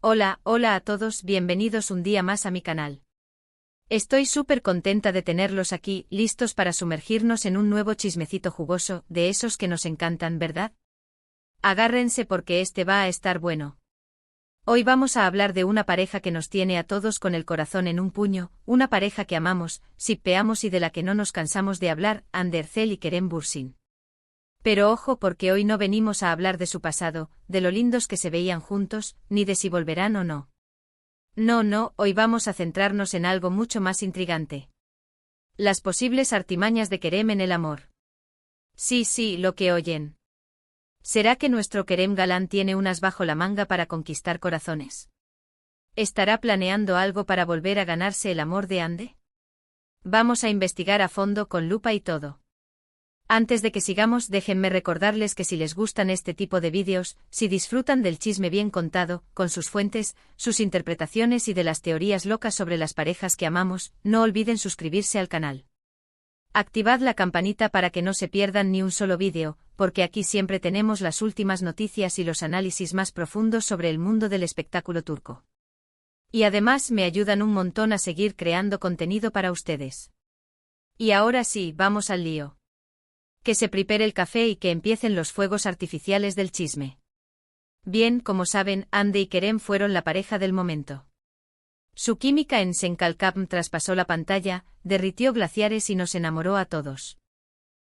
Hola, hola a todos, bienvenidos un día más a mi canal. Estoy súper contenta de tenerlos aquí, listos para sumergirnos en un nuevo chismecito jugoso, de esos que nos encantan, ¿verdad? Agárrense porque este va a estar bueno. Hoy vamos a hablar de una pareja que nos tiene a todos con el corazón en un puño, una pareja que amamos, shippeamos y de la que no nos cansamos de hablar, Ander Zel y Kerem Bürsin. Pero ojo porque hoy no venimos a hablar de su pasado, de lo lindos que se veían juntos, ni de si volverán o no. No, hoy vamos a centrarnos en algo mucho más intrigante. Las posibles artimañas de Kerem en el amor. Sí, lo que oyen. ¿Será que nuestro Kerem galán tiene unas bajo la manga para conquistar corazones? ¿Estará planeando algo para volver a ganarse el amor de Ande? Vamos a investigar a fondo con lupa y todo. Antes de que sigamos, déjenme recordarles que si les gustan este tipo de vídeos, si disfrutan del chisme bien contado, con sus fuentes, sus interpretaciones y de las teorías locas sobre las parejas que amamos, no olviden suscribirse al canal. Activad la campanita para que no se pierdan ni un solo vídeo, porque aquí siempre tenemos las últimas noticias y los análisis más profundos sobre el mundo del espectáculo turco. Y además me ayudan un montón a seguir creando contenido para ustedes. Y ahora sí, vamos al lío. Que se prepare el café y que empiecen los fuegos artificiales del chisme. Bien, como saben, Ande y Kerem fueron la pareja del momento. Su química en Senkalkam traspasó la pantalla, derritió glaciares y nos enamoró a todos.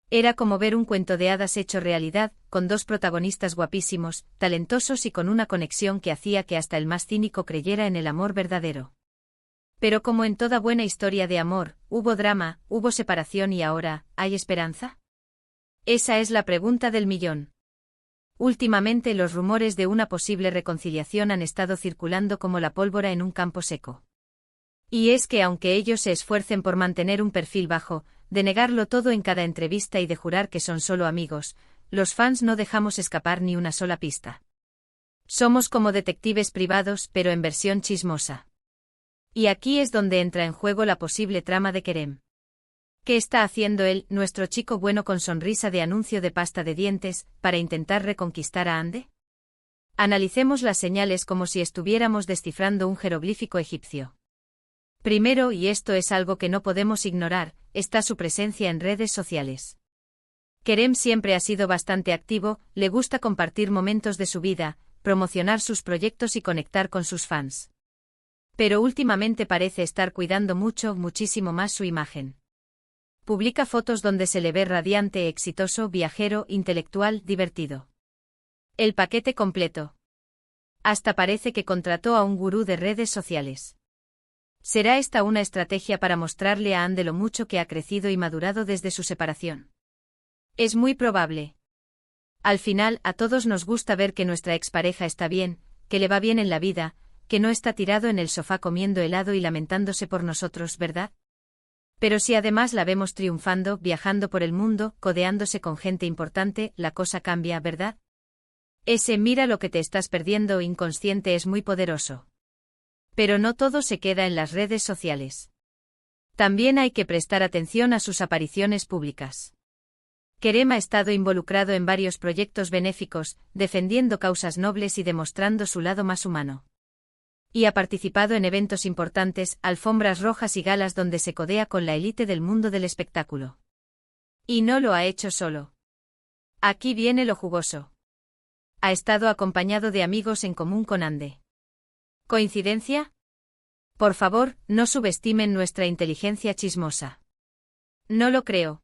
Era como ver un cuento de hadas hecho realidad, con dos protagonistas guapísimos, talentosos y con una conexión que hacía que hasta el más cínico creyera en el amor verdadero. Pero como en toda buena historia de amor, hubo drama, hubo separación y ahora, ¿hay esperanza? Esa es la pregunta del millón. Últimamente los rumores de una posible reconciliación han estado circulando como la pólvora en un campo seco. Y es que aunque ellos se esfuercen por mantener un perfil bajo, de negarlo todo en cada entrevista y de jurar que son solo amigos, los fans no dejamos escapar ni una sola pista. Somos como detectives privados, pero en versión chismosa. Y aquí es donde entra en juego la posible trama de Kerem. ¿Qué está haciendo él, nuestro chico bueno con sonrisa de anuncio de pasta de dientes, para intentar reconquistar a Ande? Analicemos las señales como si estuviéramos descifrando un jeroglífico egipcio. Primero, y esto es algo que no podemos ignorar, está su presencia en redes sociales. Kerem siempre ha sido bastante activo, le gusta compartir momentos de su vida, promocionar sus proyectos y conectar con sus fans. Pero últimamente parece estar cuidando muchísimo más su imagen. Publica fotos donde se le ve radiante, exitoso, viajero, intelectual, divertido. El paquete completo. Hasta parece que contrató a un gurú de redes sociales. ¿Será esta una estrategia para mostrarle a Ande lo mucho que ha crecido y madurado desde su separación? Es muy probable. Al final, a todos nos gusta ver que nuestra expareja está bien, que le va bien en la vida, que no está tirado en el sofá comiendo helado y lamentándose por nosotros, ¿verdad? Pero si además la vemos triunfando, viajando por el mundo, codeándose con gente importante, la cosa cambia, ¿verdad? Ese mira lo que te estás perdiendo inconsciente es muy poderoso. Pero no todo se queda en las redes sociales. También hay que prestar atención a sus apariciones públicas. Kerem ha estado involucrado en varios proyectos benéficos, defendiendo causas nobles y demostrando su lado más humano. Y ha participado en eventos importantes, alfombras rojas y galas donde se codea con la élite del mundo del espectáculo. Y no lo ha hecho solo. Aquí viene lo jugoso. Ha estado acompañado de amigos en común con Ande. ¿Coincidencia? Por favor, no subestimen nuestra inteligencia chismosa. No lo creo.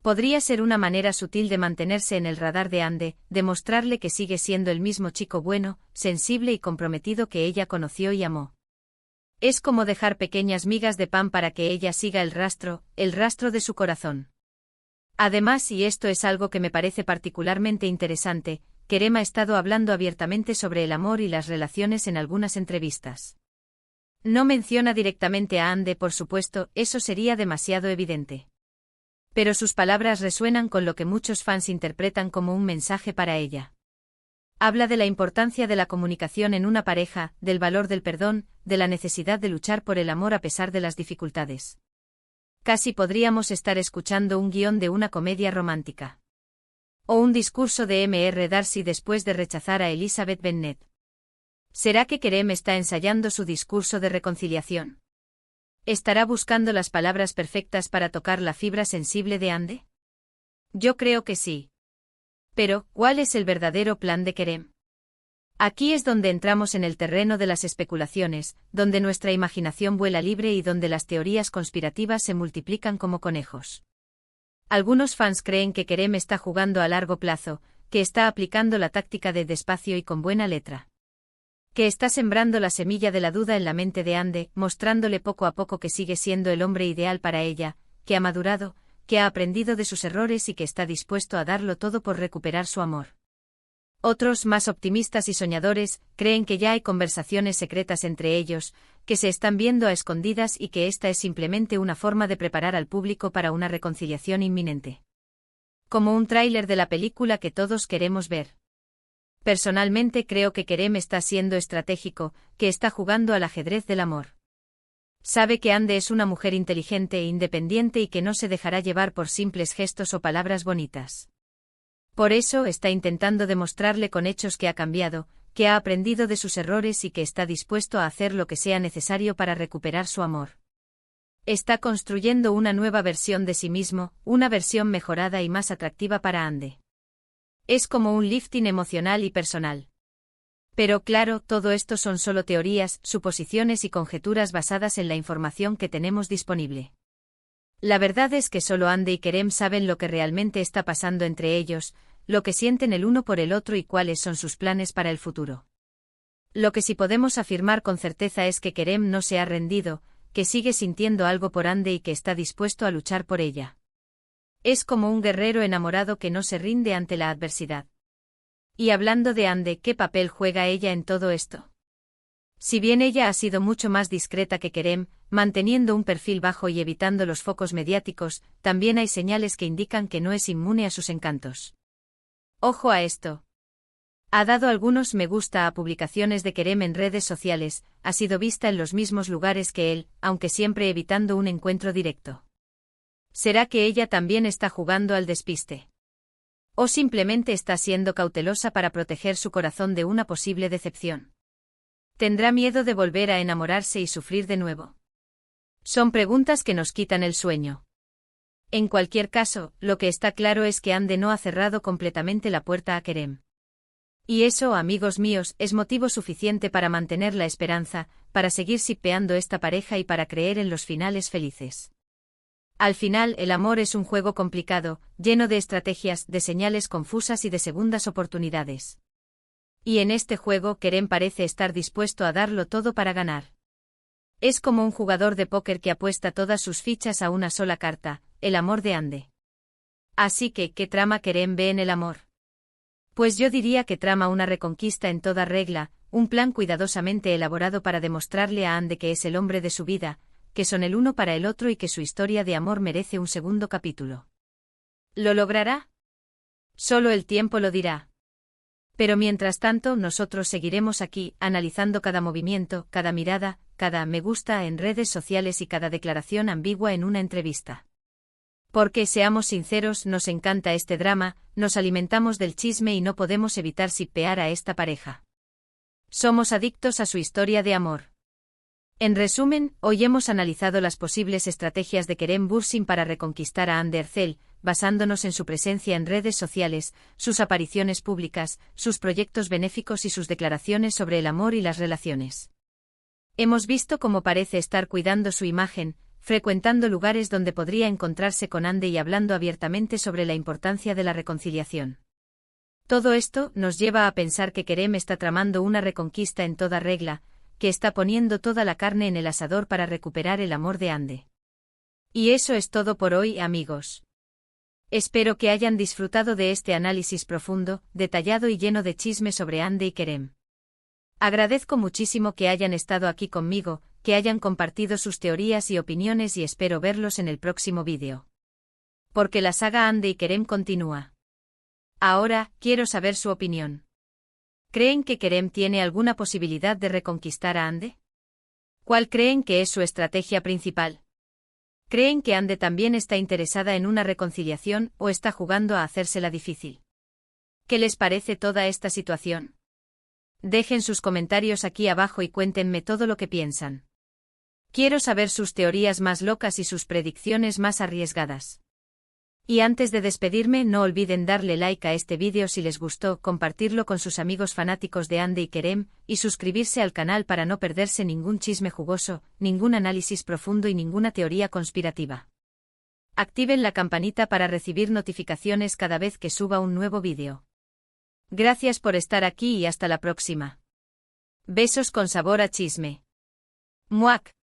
Podría ser una manera sutil de mantenerse en el radar de Ande, demostrarle que sigue siendo el mismo chico bueno, sensible y comprometido que ella conoció y amó. Es como dejar pequeñas migas de pan para que ella siga el rastro de su corazón. Además, y esto es algo que me parece particularmente interesante, Kerem ha estado hablando abiertamente sobre el amor y las relaciones en algunas entrevistas. No menciona directamente a Ande, por supuesto, eso sería demasiado evidente. Pero sus palabras resuenan con lo que muchos fans interpretan como un mensaje para ella. Habla de la importancia de la comunicación en una pareja, del valor del perdón, de la necesidad de luchar por el amor a pesar de las dificultades. Casi podríamos estar escuchando un guión de una comedia romántica. O un discurso de Mr. Darcy después de rechazar a Elizabeth Bennet. ¿Será que Kerem está ensayando su discurso de reconciliación? ¿Estará buscando las palabras perfectas para tocar la fibra sensible de Ande? Yo creo que sí. Pero, ¿cuál es el verdadero plan de Kerem? Aquí es donde entramos en el terreno de las especulaciones, donde nuestra imaginación vuela libre y donde las teorías conspirativas se multiplican como conejos. Algunos fans creen que Kerem está jugando a largo plazo, que está aplicando la táctica de despacio y con buena letra. Que está sembrando la semilla de la duda en la mente de Ande, mostrándole poco a poco que sigue siendo el hombre ideal para ella, que ha madurado, que ha aprendido de sus errores y que está dispuesto a darlo todo por recuperar su amor. Otros, más optimistas y soñadores, creen que ya hay conversaciones secretas entre ellos, que se están viendo a escondidas y que esta es simplemente una forma de preparar al público para una reconciliación inminente. Como un tráiler de la película que todos queremos ver. Personalmente creo que Kerem está siendo estratégico, que está jugando al ajedrez del amor. Sabe que Ande es una mujer inteligente e independiente y que no se dejará llevar por simples gestos o palabras bonitas. Por eso está intentando demostrarle con hechos que ha cambiado, que ha aprendido de sus errores y que está dispuesto a hacer lo que sea necesario para recuperar su amor. Está construyendo una nueva versión de sí mismo, una versión mejorada y más atractiva para Ande. Es como un lifting emocional y personal. Pero claro, todo esto son solo teorías, suposiciones y conjeturas basadas en la información que tenemos disponible. La verdad es que solo Ande y Kerem saben lo que realmente está pasando entre ellos, lo que sienten el uno por el otro y cuáles son sus planes para el futuro. Lo que sí podemos afirmar con certeza es que Kerem no se ha rendido, que sigue sintiendo algo por Ande y que está dispuesto a luchar por ella. Es como un guerrero enamorado que no se rinde ante la adversidad. Y hablando de Ande, ¿qué papel juega ella en todo esto? Si bien ella ha sido mucho más discreta que Kerem, manteniendo un perfil bajo y evitando los focos mediáticos, también hay señales que indican que no es inmune a sus encantos. Ojo a esto. Ha dado algunos me gusta a publicaciones de Kerem en redes sociales, ha sido vista en los mismos lugares que él, aunque siempre evitando un encuentro directo. ¿Será que ella también está jugando al despiste? ¿O simplemente está siendo cautelosa para proteger su corazón de una posible decepción? ¿Tendrá miedo de volver a enamorarse y sufrir de nuevo? Son preguntas que nos quitan el sueño. En cualquier caso, lo que está claro es que Ande no ha cerrado completamente la puerta a Kerem. Y eso, amigos míos, es motivo suficiente para mantener la esperanza, para seguir shippeando esta pareja y para creer en los finales felices. Al final, el amor es un juego complicado, lleno de estrategias, de señales confusas y de segundas oportunidades. Y en este juego Kerem parece estar dispuesto a darlo todo para ganar. Es como un jugador de póker que apuesta todas sus fichas a una sola carta, el amor de Ande. Así que, ¿qué trama Kerem ve en el amor? Pues yo diría que trama una reconquista en toda regla, un plan cuidadosamente elaborado para demostrarle a Ande que es el hombre de su vida, que son el uno para el otro y que su historia de amor merece un segundo capítulo. ¿Lo logrará? Solo el tiempo lo dirá. Pero mientras tanto nosotros seguiremos aquí, analizando cada movimiento, cada mirada, cada me gusta en redes sociales y cada declaración ambigua en una entrevista. Porque, seamos sinceros, nos encanta este drama, nos alimentamos del chisme y no podemos evitar shippear a esta pareja. Somos adictos a su historia de amor. En resumen, hoy hemos analizado las posibles estrategias de Kerem Bürsin para reconquistar a Hande Erçel, basándonos en su presencia en redes sociales, sus apariciones públicas, sus proyectos benéficos y sus declaraciones sobre el amor y las relaciones. Hemos visto cómo parece estar cuidando su imagen, frecuentando lugares donde podría encontrarse con Hande y hablando abiertamente sobre la importancia de la reconciliación. Todo esto nos lleva a pensar que Kerem está tramando una reconquista en toda regla, que está poniendo toda la carne en el asador para recuperar el amor de Hande. Y eso es todo por hoy, amigos. Espero que hayan disfrutado de este análisis profundo, detallado y lleno de chisme sobre Hande y Kerem. Agradezco muchísimo que hayan estado aquí conmigo, que hayan compartido sus teorías y opiniones y espero verlos en el próximo vídeo. Porque la saga Hande y Kerem continúa. Ahora, quiero saber su opinión. ¿Creen que Kerem tiene alguna posibilidad de reconquistar a Hande? ¿Cuál creen que es su estrategia principal? ¿Creen que Hande también está interesada en una reconciliación o está jugando a hacérsela difícil? ¿Qué les parece toda esta situación? Dejen sus comentarios aquí abajo y cuéntenme todo lo que piensan. Quiero saber sus teorías más locas y sus predicciones más arriesgadas. Y antes de despedirme, no olviden darle like a este vídeo si les gustó, compartirlo con sus amigos fanáticos de Hande y Kerem, y suscribirse al canal para no perderse ningún chisme jugoso, ningún análisis profundo y ninguna teoría conspirativa. Activen la campanita para recibir notificaciones cada vez que suba un nuevo vídeo. Gracias por estar aquí y hasta la próxima. Besos con sabor a chisme. Muac.